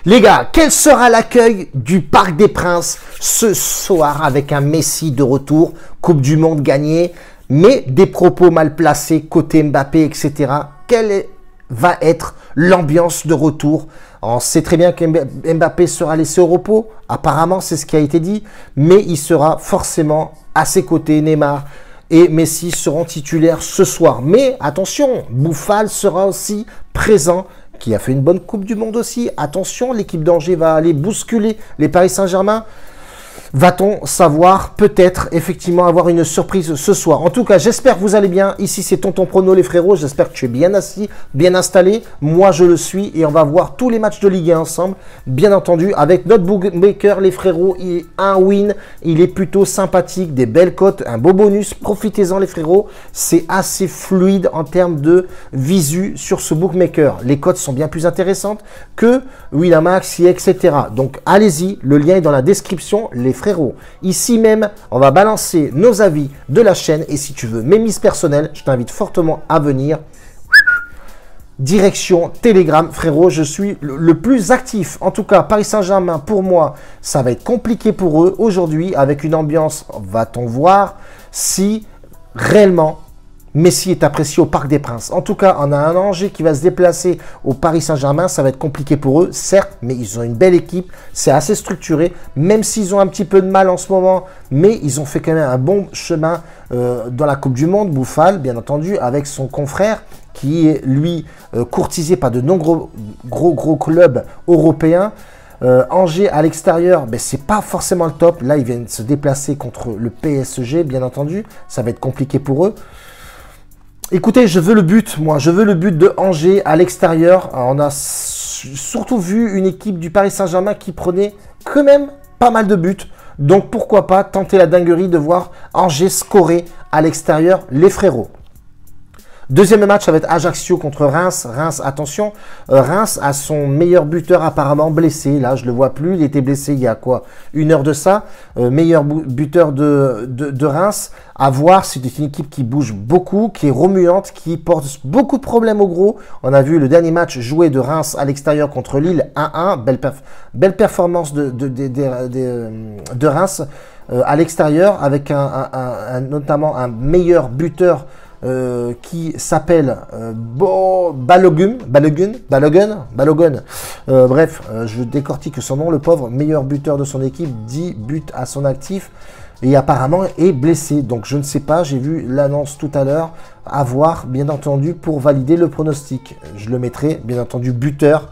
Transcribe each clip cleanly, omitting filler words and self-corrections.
Les gars, quel sera l'accueil du Parc des Princes ce soir avec un Messi de retour, Coupe du Monde gagnée, mais des propos mal placés côté Mbappé, etc. Quelle va être l'ambiance de retour? On sait très bien que Mbappé sera laissé au repos, apparemment c'est ce qui a été dit, mais il sera forcément à ses côtés, Neymar et Messi seront titulaires ce soir. Mais attention, Boufal sera aussi présent, qui a fait une bonne Coupe du Monde aussi. Attention, l'équipe d'Angers va aller bousculer les Paris Saint-Germain. Va-t-on savoir peut-être effectivement avoir une surprise ce soir? En tout cas, j'espère que vous allez bien. Ici, c'est Tonton Prono, les frérots. J'espère que tu es bien assis, bien installé. Moi, je le suis et on va voir tous les matchs de Ligue 1 ensemble. Bien entendu, avec notre bookmaker, les frérots. Il est un win. Il est plutôt sympathique, des belles cotes, un beau bonus. Profitez-en, les frérots. C'est assez fluide en termes de visu sur ce bookmaker. Les cotes sont bien plus intéressantes que Winamax, etc. Donc, allez-y. Le lien est dans la description. Les frérots, ici même, on va balancer nos avis de la chaîne et si tu veux mes mises personnelles, je t'invite fortement à venir. Direction Telegram, frérot, je suis le plus actif. En tout cas, Paris Saint-Germain, pour moi, ça va être compliqué pour eux aujourd'hui avec une ambiance, va-t-on voir si réellement Messi est apprécié au Parc des Princes. En tout cas, on a un Angers qui va se déplacer au Paris Saint-Germain. Ça va être compliqué pour eux, certes, mais ils ont une belle équipe. C'est assez structuré, même s'ils ont un petit peu de mal en ce moment. Mais ils ont fait quand même un bon chemin dans la Coupe du Monde. Boufal, bien entendu, avec son confrère qui est, lui, courtisé par de nombreux gros clubs européens. Angers à l'extérieur, ben, c'est pas forcément le top. Là, ils viennent se déplacer contre le PSG, bien entendu. Ça va être compliqué pour eux. Écoutez, je veux le but, moi. Je veux le but de Angers à l'extérieur. On a surtout vu une équipe du Paris Saint-Germain qui prenait quand même pas mal de buts. Donc, pourquoi pas tenter la dinguerie de voir Angers scorer à l'extérieur, les frérots. Deuxième match, ça va être Ajaccio contre Reims. Reims, attention, Reims a son meilleur buteur apparemment blessé. Là, je ne le vois plus. Il était blessé il y a quoi? Une heure de ça. Meilleur buteur de Reims. À voir, c'est une équipe qui bouge beaucoup, qui est remuante, qui porte beaucoup de problèmes au gros. On a vu le dernier match joué de Reims à l'extérieur contre Lille 1-1. Belle performance de Reims à l'extérieur avec notamment un meilleur buteur qui s'appelle Balogun. Bref, je décortique son nom, le pauvre, meilleur buteur de son équipe, 10 buts à son actif et apparemment est blessé. Donc je ne sais pas, j'ai vu l'annonce tout à l'heure, à voir bien entendu pour valider le pronostic. Je le mettrai bien entendu buteur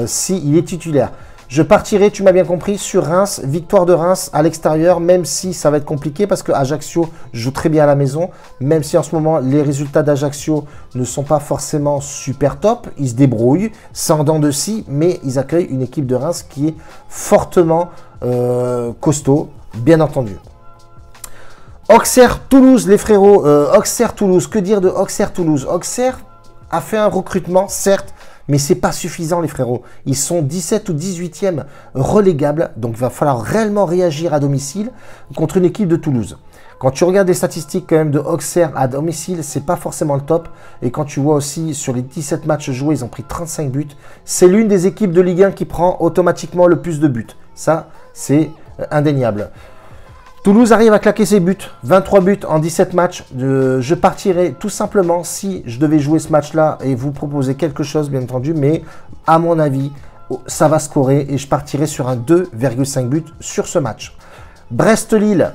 s'il est titulaire. Je partirai, tu m'as bien compris, sur Reims, victoire de Reims à l'extérieur, même si ça va être compliqué parce que Ajaccio joue très bien à la maison, même si en ce moment les résultats d'Ajaccio ne sont pas forcément super top, ils se débrouillent, sans dents de scie, mais ils accueillent une équipe de Reims qui est fortement costaud, bien entendu. Auxerre-Toulouse, les frérots, Auxerre-Toulouse, que dire de Auxerre-Toulouse? Auxerre a fait un recrutement, certes, mais ce n'est pas suffisant, les frérots. Ils sont 17 ou 18e relégables. Donc, il va falloir réellement réagir à domicile contre une équipe de Toulouse. Quand tu regardes les statistiques quand même de Auxerre à domicile, ce n'est pas forcément le top. Et quand tu vois aussi sur les 17 matchs joués, ils ont pris 35 buts. C'est l'une des équipes de Ligue 1 qui prend automatiquement le plus de buts. Ça, c'est indéniable. Toulouse arrive à claquer ses buts, 23 buts en 17 matchs. Je partirai tout simplement si je devais jouer ce match-là et vous proposer quelque chose, bien entendu. Mais à mon avis, ça va scorer et je partirai sur un 2,5 buts sur ce match. Brest-Lille,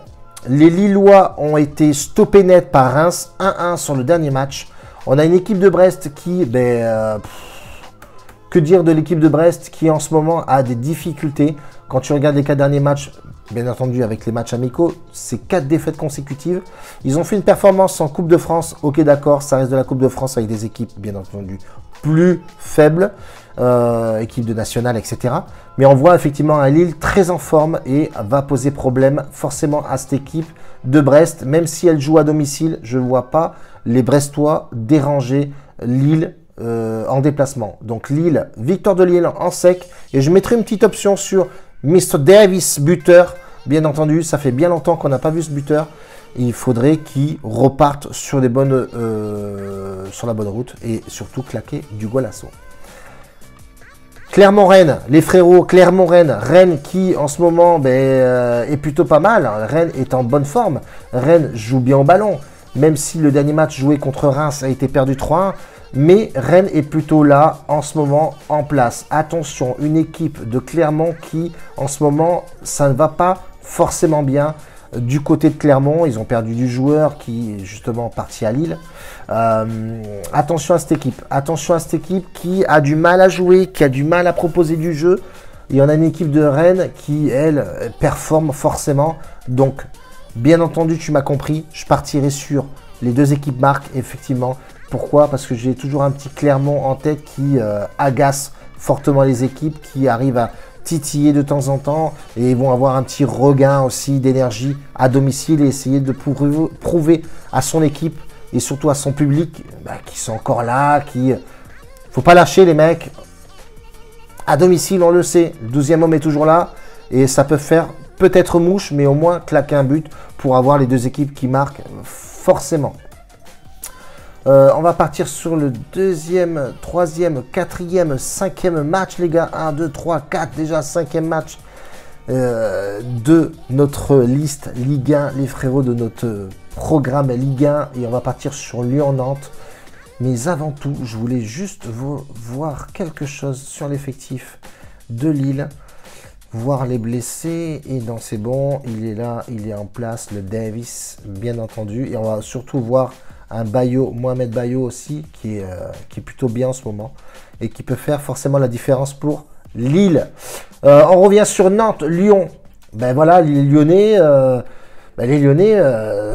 les Lillois ont été stoppés net par Reims, 1-1 sur le dernier match. On a une équipe de Brest qui, que dire de l'équipe de Brest qui en ce moment a des difficultés. Quand tu regardes les 4 derniers matchs, bien entendu avec les matchs amicaux, c'est 4 défaites consécutives. Ils ont fait une performance en Coupe de France, ok d'accord, ça reste de la Coupe de France avec des équipes bien entendu plus faibles, équipes de nationale, etc. Mais on voit effectivement un Lille très en forme et va poser problème forcément à cette équipe de Brest. Même si elle joue à domicile, je ne vois pas les Brestois déranger Lille en déplacement. Donc Lille, victoire de Lille en sec. Et je mettrai une petite option sur Mr Davis, buteur. Bien entendu, ça fait bien longtemps qu'on n'a pas vu ce buteur. Il faudrait qu'il reparte sur la bonne route et surtout claquer du golasso. Clermont-Rennes, les frérots, Clermont-Rennes, Rennes qui en ce moment est plutôt pas mal. Rennes est en bonne forme. Rennes joue bien au ballon, même si le dernier match joué contre Reims a été perdu 3-1. Mais Rennes est plutôt là en ce moment en place. Attention, une équipe de Clermont qui en ce moment ça ne va pas forcément bien. Du côté de Clermont, ils ont perdu du joueur qui est justement parti à Lille. Attention à cette équipe. Attention à cette équipe qui a du mal à jouer, qui a du mal à proposer du jeu. Il y en a une équipe de Rennes qui, elle, performe forcément. Donc, bien entendu, tu m'as compris, je partirai sur les deux équipes marques, effectivement. Pourquoi? Parce que j'ai toujours un petit Clermont en tête qui agace fortement les équipes, qui arrive à titiller de temps en temps et ils vont avoir un petit regain aussi d'énergie à domicile et essayer de prouver à son équipe et surtout à son public qui sont encore là, faut pas lâcher les mecs. À domicile, on le sait, le 12e homme est toujours là et ça peut faire peut-être mouche, mais au moins claquer un but pour avoir les deux équipes qui marquent forcément. On va partir sur le deuxième, troisième, quatrième, cinquième match, les gars. 1, 2, 3, 4, déjà cinquième match de notre liste Ligue 1, les frérots, de notre programme Ligue 1. Et on va partir sur Lyon-Nantes. Mais avant tout, je voulais juste voir quelque chose sur l'effectif de Lille. Voir les blessés. Et non, c'est bon, il est là, il est en place, le Davis, bien entendu. Et on va surtout voir un Bayo, Mohamed Bayo aussi, qui est plutôt bien en ce moment et qui peut faire forcément la différence pour Lille. On revient sur Nantes, Lyon. Ben voilà, les Lyonnais,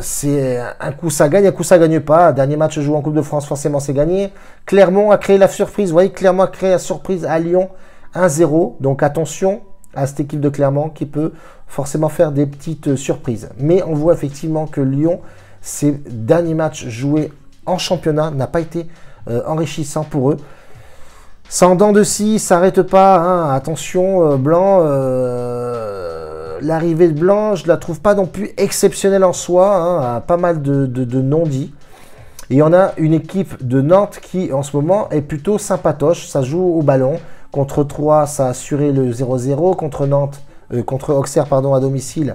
c'est un coup ça gagne, un coup ça gagne pas. Dernier match joué en Coupe de France, forcément c'est gagné. Clermont a créé la surprise. Vous voyez, Clermont a créé la surprise à Lyon, 1-0. Donc attention à cette équipe de Clermont qui peut forcément faire des petites surprises. Mais on voit effectivement que Lyon, ces derniers matchs joués en championnat n'a pas été enrichissant pour eux. Ça en dents de scie, ça n'arrête pas. Hein. Attention, Blanc, l'arrivée de Blanc, je ne la trouve pas non plus exceptionnelle en soi. Hein, pas mal de non-dits. Et on a une équipe de Nantes qui, en ce moment, est plutôt sympatoche. Ça joue au ballon. Contre 3, ça a assuré le 0-0. Contre Auxerre, à domicile,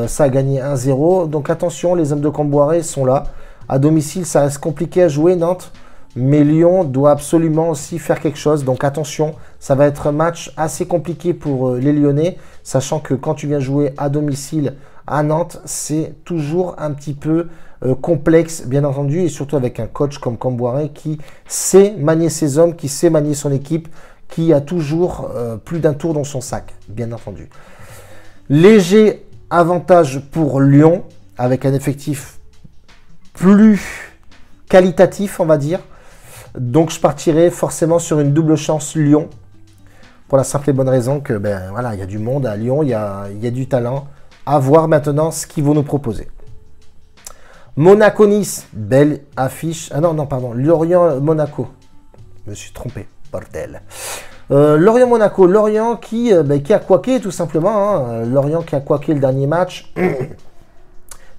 ça a gagné 1-0. Donc attention, les hommes de Camboiré sont là. À domicile, ça reste compliqué à jouer, Nantes. Mais Lyon doit absolument aussi faire quelque chose. Donc attention, ça va être un match assez compliqué pour les Lyonnais. Sachant que quand tu viens jouer à domicile à Nantes, c'est toujours un petit peu complexe, bien entendu. Et surtout avec un coach comme Camboiré qui sait manier ses hommes, qui sait manier son équipe, qui a toujours plus d'un tour dans son sac, bien entendu. Léger avantage pour Lyon, avec un effectif plus qualitatif, on va dire. Donc je partirai forcément sur une double chance Lyon, pour la simple et bonne raison que voilà, il y a du monde à Lyon, il y a du talent. À voir maintenant ce qu'ils vont nous proposer. Monaco-Nice, belle affiche. Ah non, pardon, Lorient-Monaco. Je me suis trompé, bordel. Lorient-Monaco, Lorient qui a couaqué tout simplement. Hein. Lorient qui a couaqué le dernier match,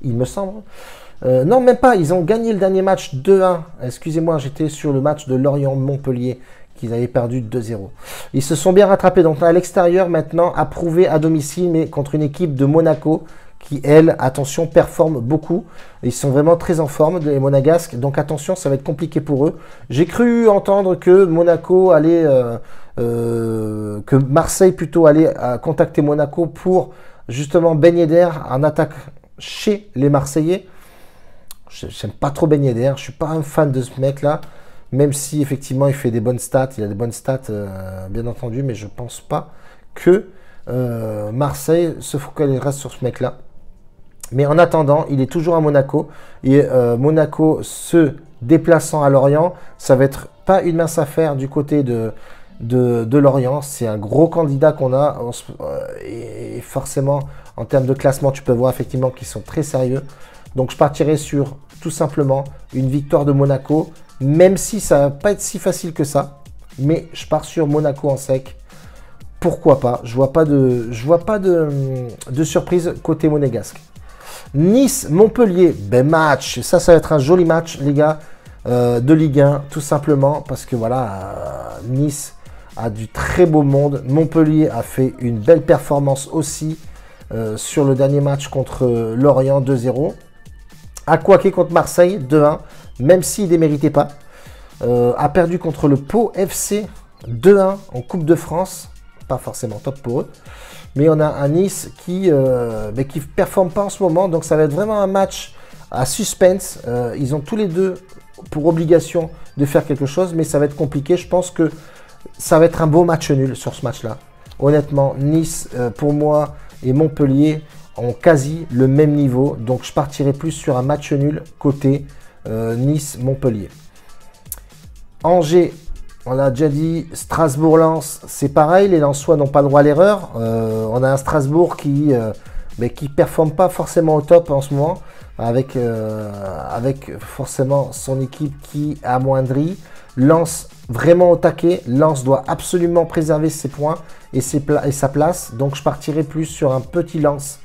il me semble. Non, même pas, ils ont gagné le dernier match 2-1. Excusez-moi, j'étais sur le match de Lorient-Montpellier, qu'ils avaient perdu 2-0. Ils se sont bien rattrapés, donc à l'extérieur maintenant, approuvé à domicile, mais contre une équipe de Monaco qui, elle, attention, performe beaucoup. Ils sont vraiment très en forme, les Monégasques, donc attention, ça va être compliqué pour eux. J'ai cru entendre que Monaco allait... que Marseille plutôt allait contacter Monaco pour justement Ben Yedder en attaque chez les Marseillais. J'aime pas trop Ben Yedder, je suis pas un fan de ce mec là, même si effectivement il fait des bonnes stats, il a des bonnes stats bien entendu, mais je pense pas que Marseille se focalisera sur ce mec là. Mais en attendant, il est toujours à Monaco et Monaco se déplaçant à Lorient, ça va être pas une mince affaire du côté de Lorient. C'est un gros candidat qu'on a et forcément en termes de classement tu peux voir effectivement qu'ils sont très sérieux. Donc je partirai sur tout simplement une victoire de Monaco, même si ça va pas être si facile que ça, mais je pars sur Monaco en sec. Pourquoi pas? Je vois pas de surprise côté monégasque. Nice Montpellier, ben match, ça va être un joli match les gars de Ligue 1 tout simplement parce que voilà, Nice a du très beau monde. Montpellier a fait une belle performance aussi sur le dernier match contre Lorient 2-0. Aquaquet contre Marseille 2-1, même s'il ne les méritait pas. A perdu contre le Pau FC 2-1 en Coupe de France. Pas forcément top pour eux. Mais on a un Nice qui performe pas en ce moment. Donc ça va être vraiment un match à suspense. Ils ont tous les deux pour obligation de faire quelque chose. Mais ça va être compliqué. Je pense que ça va être un beau match nul sur ce match-là. Honnêtement, Nice, pour moi, et Montpellier ont quasi le même niveau. Donc je partirai plus sur un match nul côté Nice-Montpellier. Angers, on l'a déjà dit, Strasbourg-Lens, c'est pareil, les Lensois n'ont pas le droit à l'erreur. On a un Strasbourg qui performe pas forcément au top en ce moment, avec forcément son équipe qui amoindrit. Lens vraiment au taquet, Lens doit absolument préserver ses points et sa place. Donc je partirai plus sur un petit Lens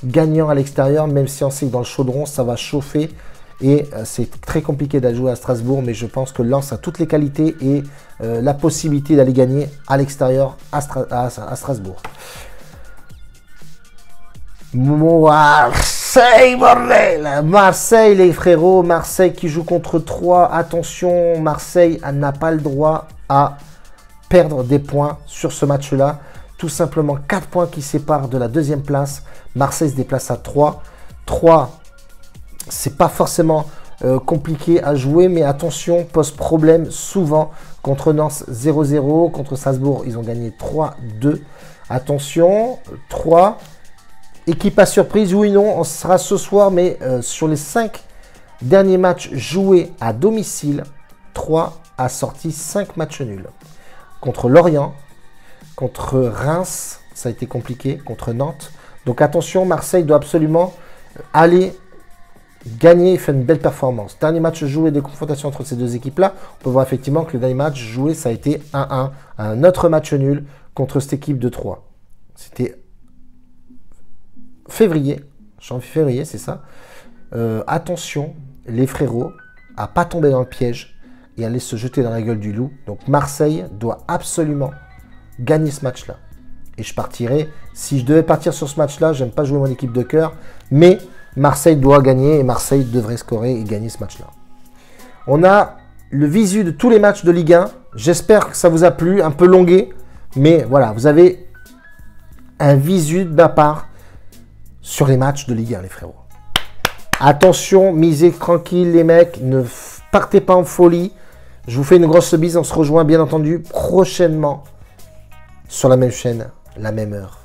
gagnant à l'extérieur, même si on sait que dans le chaudron, ça va chauffer. Et c'est très compliqué d'aller jouer à Strasbourg, mais je pense que Lens a toutes les qualités et la possibilité d'aller gagner à l'extérieur à Strasbourg. Marseille, bordel! Marseille, les frérots, Marseille qui joue contre 3. Attention, Marseille n'a pas le droit à perdre des points sur ce match-là. Tout simplement 4 points qui séparent de la deuxième place. Marseille se déplace à 3. 3. C'est pas forcément compliqué à jouer, mais attention, pose problème souvent. Contre Nantes 0-0, contre Strasbourg, ils ont gagné 3-2. Attention, 3. Équipe à surprise, oui non, on sera ce soir, mais sur les 5 derniers matchs joués à domicile, 3 a sorti 5 matchs nuls. Contre Lorient, contre Reims, ça a été compliqué, contre Nantes. Donc attention, Marseille doit absolument aller gagner et faire une belle performance. Dernier match joué des confrontations entre ces deux équipes-là, on peut voir effectivement que le dernier match joué, ça a été 1-1. Un autre match nul contre cette équipe de 3. C'était février, janvier, février, c'est ça. Attention, les frérots, à pas tomber dans le piège et aller se jeter dans la gueule du loup. Donc Marseille doit absolument gagner ce match-là. Et je partirai, si je devais partir sur ce match-là, j'aime pas jouer mon équipe de cœur, mais Marseille doit gagner et Marseille devrait scorer et gagner ce match-là. On a le visu de tous les matchs de Ligue 1. J'espère que ça vous a plu, un peu longué, mais voilà, vous avez un visu de ma part sur les matchs de Ligue 1, les frérots. Attention, misez tranquille, les mecs, ne partez pas en folie. Je vous fais une grosse bise, on se rejoint bien entendu prochainement sur la même chaîne, la même heure.